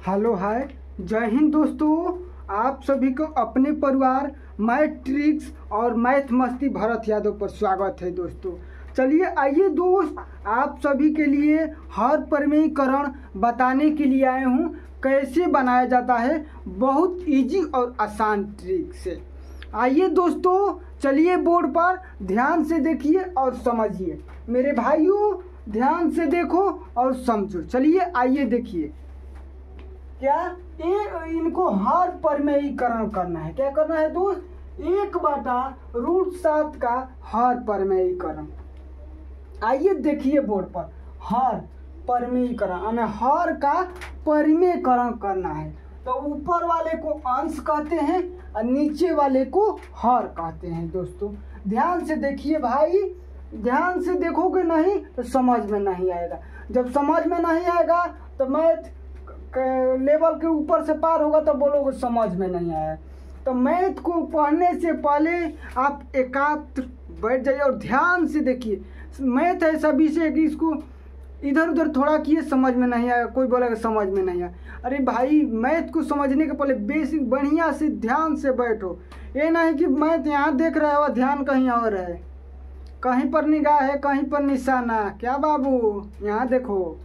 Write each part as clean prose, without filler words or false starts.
Hello hi जय हिंद दोस्तों। आप सभी को अपने परिवार मैथ ट्रिक्स और मैथ मस्ती भरत यादव पर स्वागत है दोस्तों। चलिए आइए दोस्त, आप सभी के लिए हर प्रमेयीकरण बताने के लिए आए हूँ कैसे बनाया जाता है बहुत इजी और आसान ट्रिक से। आइए दोस्तों, चलिए बोर्ड पर ध्यान से देखिए और समझिए। मेरे भाइयों ध्यान से देखो और समझो। चलिए आइए देखिए, क्या इनको हर प्रमेयीकरण करना है। क्या करना है दोस्त? 1/√7 का हर प्रमेयीकरण। आइए देखिए बोर्ड पर, हर प्रमेयीकरण हमें हर का प्रमेयीकरण करना है। तो ऊपर वाले को अंश कहते हैं और नीचे वाले को हर कहते हैं। दोस्तों ध्यान से देखिए भाई, ध्यान से देखोगे नहीं तो समझ में नहीं आएगा। जब समझ में नहीं आएगा तो मैथ लेवल के ऊपर से पार होगा तो बोलोगे समझ में नहीं आया। तो मैथ को पढ़ने से पहले आप एकाग्र बैठ जाइए और ध्यान से देखिए। मैथ ऐसा विषय है कि इसको इधर उधर थोड़ा किए समझ में नहीं आया। कोई बोलेगा समझ में नहीं आया। अरे भाई, मैथ को समझने के पहले बेसिक बढ़िया से ध्यान से बैठो। ये नहीं कि मैथ यहाँ देख रहे हो ध्यान कहीं और है, कहीं पर निगाह है कहीं पर निशाना। क्या बाबू, यहाँ देखो।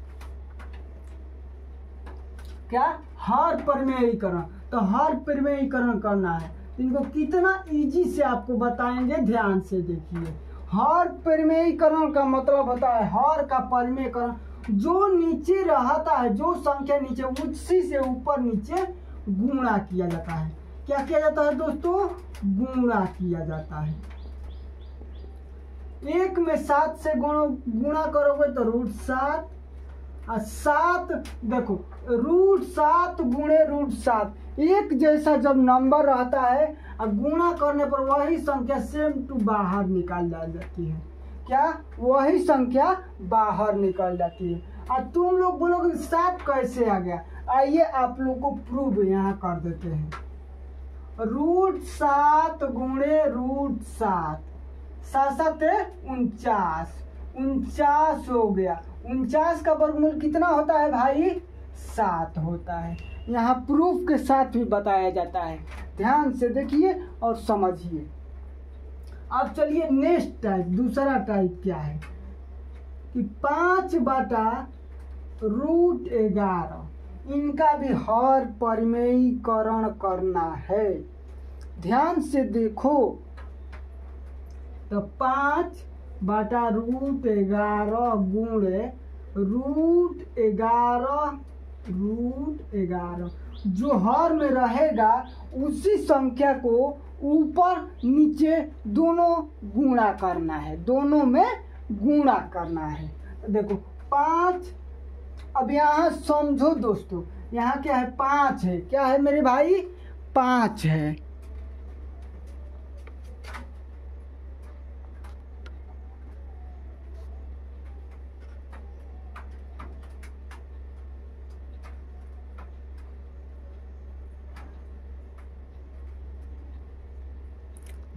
क्या? हर प्रमेयीकरण। तो हर प्रमेयीकरण करना है। इनको कितना इजी से आपको बताएंगे, ध्यान से देखिए। हर प्रमेयीकरण का मतलब होता है हर का प्रमेयीकरण, जो नीचे रहता है, जो संख्या नीचे उसी से ऊपर नीचे गुणा किया जाता है। क्या किया जाता है दोस्तों? गुणा किया जाता है। 1 में 7 से गुणा करोगे तो √7 और 7 देखो √7 गुणे √7 एक जैसा जब नंबर रहता है और गुणा करने पर वही संख्या सेम टू बाहर निकाल जाती है। क्या? वही संख्या बाहर निकल जाती है। और तुम लोग बोलोगे 7 कैसे आ गया? आइए आप लोग को प्रूव यहाँ कर देते हैं। √7 गुणे √7, 7 49, 49 हो गया। 49 का वर्गमूल कितना होता है भाई? 7 होता है। यहाँ प्रूफ के साथ भी बताया जाता है। ध्यान से देखिए और समझिए। अब चलिए नेक्स्ट टाइप, दूसरा टाइप क्या है कि 5/√11 इनका भी हर प्रमेयीकरण करना है। ध्यान से देखो। तो 5/√11 गुणे √11 जो हर में रहेगा उसी संख्या को ऊपर नीचे दोनों गुणा करना है, दोनों में गुणा करना है। देखो 5, अब यहाँ समझो दोस्तों, यहाँ क्या है? 5 है। क्या है मेरे भाई? 5 है।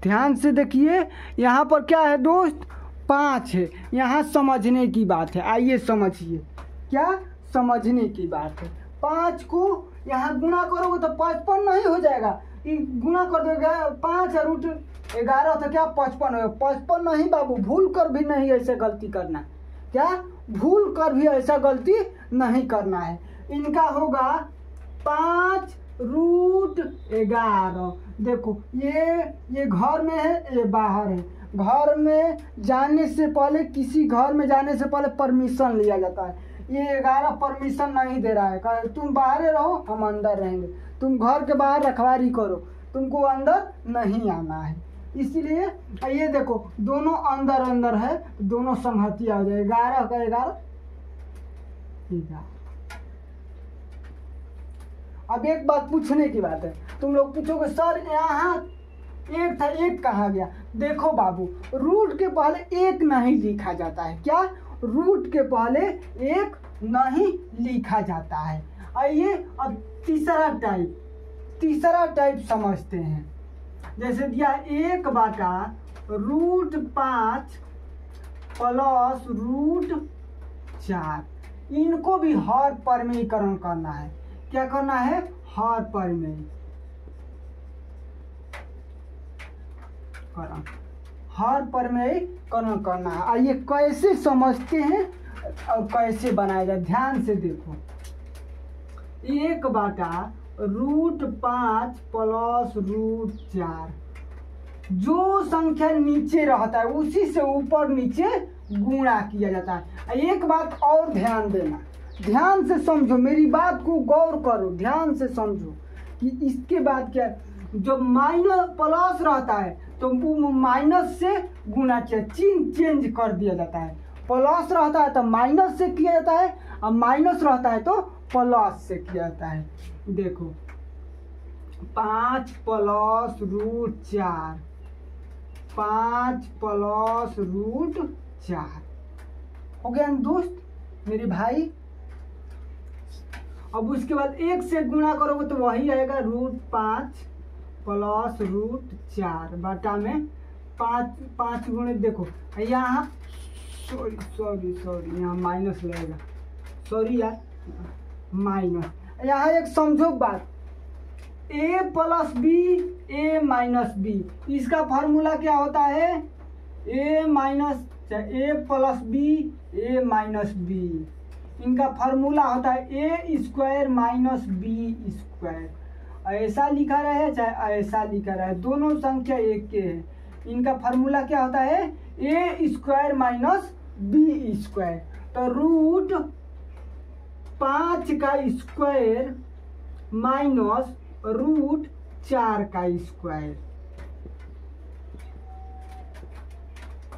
ध्यान से देखिए, यहाँ पर क्या है दोस्त? 5 है। यहाँ समझने की बात है। आइए समझिए। क्या समझने की बात है? 5 को यहाँ गुणा करोगे तो 55 नहीं हो जाएगा। ये गुणा कर दोगे 5 √11 तो क्या 55 होगा? 55 नहीं बाबू, भूल कर भी नहीं ऐसे गलती करना। क्या? भूल कर भी ऐसा गलती नहीं करना है। इनका होगा 5√11। देखो ये घर में है, ये बाहर है। घर में जाने से पहले, किसी घर में जाने से पहले परमिशन लिया जाता है। ये 11 परमिशन नहीं दे रहा है, कहे तुम बाहर रहो हम अंदर रहेंगे, तुम घर के बाहर रखवारी करो, तुमको अंदर नहीं आना है। इसलिए ये देखो दोनों अंदर अंदर है, दोनों संहतिया हो जाए। 11 का 11। अब एक बात पूछने की बात है, तुम लोग पूछोगे सर यहाँ 1 था, 1 कहाँ गया? देखो बाबू, रूट के पहले 1 नहीं लिखा जाता है। क्या? रूट के पहले 1 नहीं लिखा जाता है। आइए अब तीसरा टाइप समझते हैं। जैसे दिया 1/√5 + √4 इनको भी हर प्रमेयीकरण करना है। क्या करना है, हर परिमेय करण, हर परिमेयीकरण करना है। आइए कैसे समझते हैं और कैसे बनाया जाए, ध्यान से देखो। 1/√5 प्लस √4, जो संख्या नीचे रहता है उसी से ऊपर नीचे गुणा किया जाता है। एक बात और ध्यान देना, ध्यान से समझो, मेरी बात को गौर करो, ध्यान से समझो कि इसके बाद क्या, जो माइनस प्लस रहता है तो वो माइनस से गुणा किया, चिन्ह चेंज कर दिया जाता है। प्लस रहता है तो माइनस से किया जाता है, और माइनस रहता है तो प्लस से किया जाता है। देखो 5 प्लस √4, 5 प्लस √4 हो गया दोस्त मेरे भाई। अब उसके बाद 1 से गुणा करोगे तो वही आएगा √5 प्लस √4 बटा में 5 गुणे, देखो यहाँ सॉरी यहाँ माइनस लगेगा, सॉरी यार माइनस। यहाँ एक समझो बात, a plus b a minus b, इसका फार्मूला क्या होता है, a plus b a minus b, इनका फार्मूला होता है a² माइनस b²। ऐसा लिखा रहे चाहे ऐसा लिखा रहे, दोनों संख्या एक के हैं। इनका फार्मूला क्या होता है, a² माइनस b²। तो √5 का स्क्वायर माइनस √4 का स्क्वायर,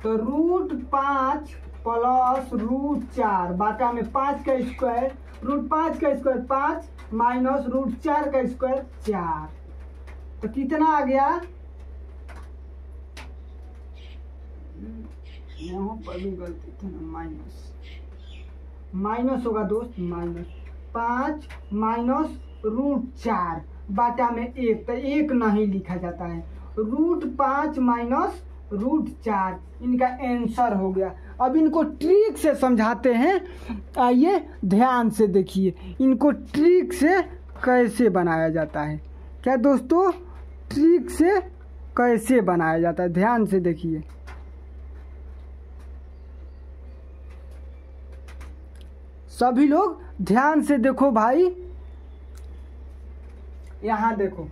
तो √5 प्लस √4 बाटा में 5 का स्क्वायर, √5 का स्क्वायर 5 माइनस √4 का स्क्वायर 4, तो कितना आ गया, यहाँ पर भी गलती थी ना, माइनस होगा दोस्त, माइनस 5 माइनस √4 बाटा में 1, तो 1 नहीं लिखा जाता है, √5 माइनस √4 इनका आंसर हो गया। अब इनको ट्रिक से समझाते हैं, आइए ध्यान से देखिए इनको ट्रिक से कैसे बनाया जाता है। क्या दोस्तों, ट्रिक से कैसे बनाया जाता है, ध्यान से देखिए। सभी लोग ध्यान से देखो भाई, यहाँ देखो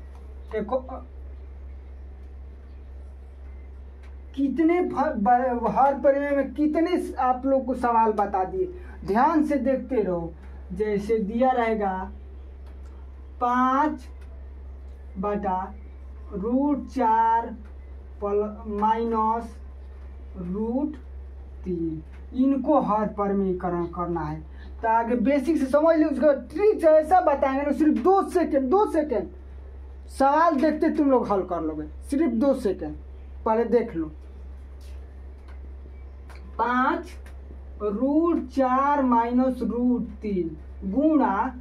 कितने हर परिमेय में कितने आप लोग को सवाल बता दिए, ध्यान से देखते रहो। जैसे दिया रहेगा 5 बटा √4 माइनस √3, इनको हर परिमेयीकरण करना है। तो आगे बेसिक से समझ लो, उसका ट्रिक से ऐसा बताएंगे ना, सिर्फ 2 सेकेंड सवाल देखते तुम लोग हल कर लोगे, सिर्फ 2 सेकेंड पहले देख लो। 5 √4 माइनस √3 गुणा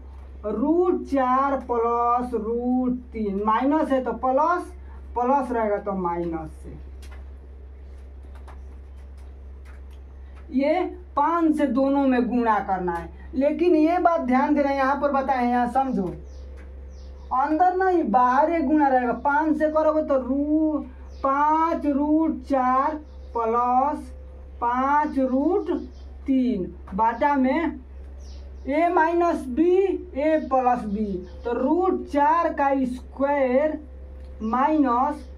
√4 प्लस √3, माइनस है तो प्लस रहेगा तो माइनस से, ये 5 से दोनों में गुणा करना है। लेकिन ये बात ध्यान देना, यहाँ पर बताए, यहाँ समझो, अंदर नहीं बाहर गुणा रहेगा। 5 से करोगे तो 5 √4 प्लस 5 √3 बाटा में a minus b a plus b, तो √4 का स्क्वायर माइनस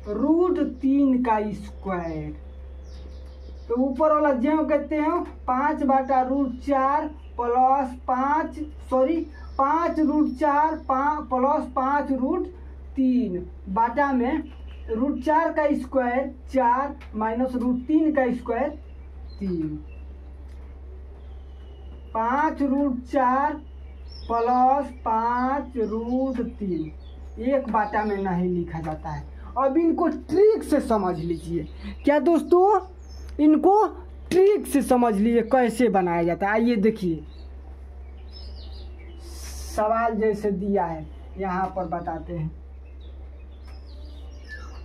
√3 का स्क्वायर, तो ऊपर वाला जो कहते हैं 5 बटा √4 प्लस 5 √4 प्लस 5 √3 बाटा में √4 का स्क्वायर 4 माइनस √3 का स्क्वायर 3, 5 √4 प्लस 5 √3 एक बाटा में नहीं लिखा जाता है। अब इनको ट्रिक से समझ लीजिए। क्या दोस्तों, इनको ट्रिक से समझ लीजिए कैसे बनाया जाता है। आइए देखिए, सवाल जैसे दिया है यहाँ पर बताते हैं।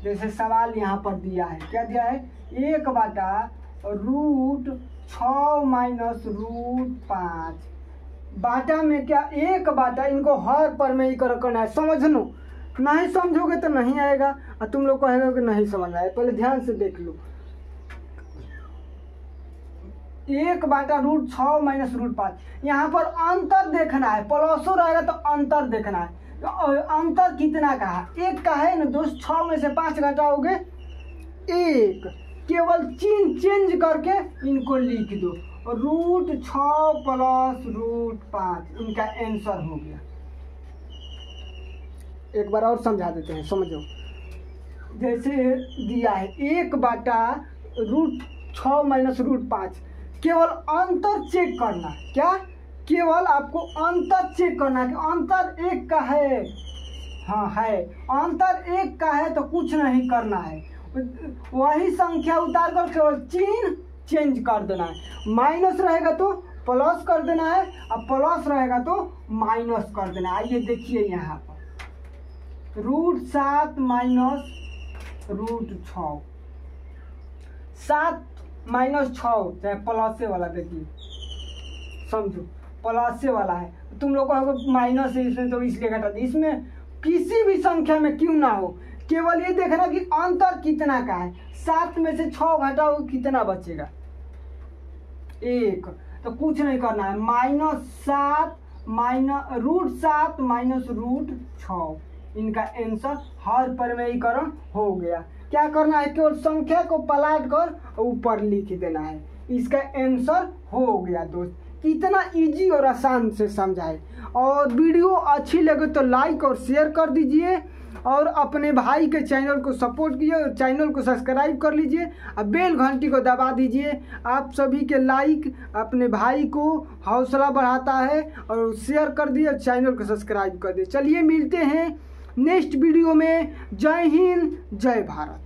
जैसे सवाल यहाँ पर दिया है, क्या दिया है, 1 बटा √6 माइनस √5 बाटा में क्या एक बाटा, इनको हर परमेयीकरण करना है। समझ लो, नहीं समझोगे तो नहीं आएगा और तुम लोग कहेगा कि नहीं समझ आए। पहले ध्यान से देख लो, 1/√6 माइनस √5। यहाँ पर अंतर देखना है, प्लसो रहेगा तो अंतर देखना है। तो अंतर कितना का है? 1 का है ना दोस्त। 6 में से 5 घटाओगे 1, केवल चिन्ह चेंज करके इनको लिख दो, √6 प्लस √5 इनका आंसर हो गया। एक बार और समझा देते हैं, समझो। जैसे दिया है 1/√6 माइनस √5, केवल अंतर चेक करना। क्या? केवल आपको अंतर चेक करना कि अंतर 1 का है। हाँ है, अंतर 1 का है तो कुछ नहीं करना है, वही संख्या उतार कर केवल चिन्ह चेंज कर देना है। माइनस रहेगा तो प्लस कर देना है और प्लस रहेगा तो माइनस कर देना है। आइए देखिए यहाँ पर √7 माइनस √6, 7 माइनस 6 चाहे प्लस वाला, देखिए समझो प्लस वाला है। तुम लोग को माइनस है इसमें तो इसलिए घटा दी। इसमें किसी भी संख्या में क्यों ना हो, केवल ये देखना कि अंतर कितना का है। 7 में से 6 घटाओ कितना बचेगा? 1। तो कुछ नहीं करना है, -7 √7 माइनस √6 इनका आंसर हर परमेयीकरण हो गया। क्या करना है? केवल संख्या को पलट कर ऊपर लिख देना है, इसका आंसर हो गया दोस्त। कितना इजी और आसान से समझाए। और वीडियो अच्छी लगे तो लाइक और शेयर कर दीजिए और अपने भाई के चैनल को सपोर्ट कीजिए और चैनल को सब्सक्राइब कर लीजिए और बेल घंटी को दबा दीजिए। आप सभी के लाइक अपने भाई को हौसला बढ़ाता है। और शेयर कर दिए और चैनल को सब्सक्राइब कर दिए। चलिए मिलते हैं नेक्स्ट वीडियो में। जय हिंद, जय भारत।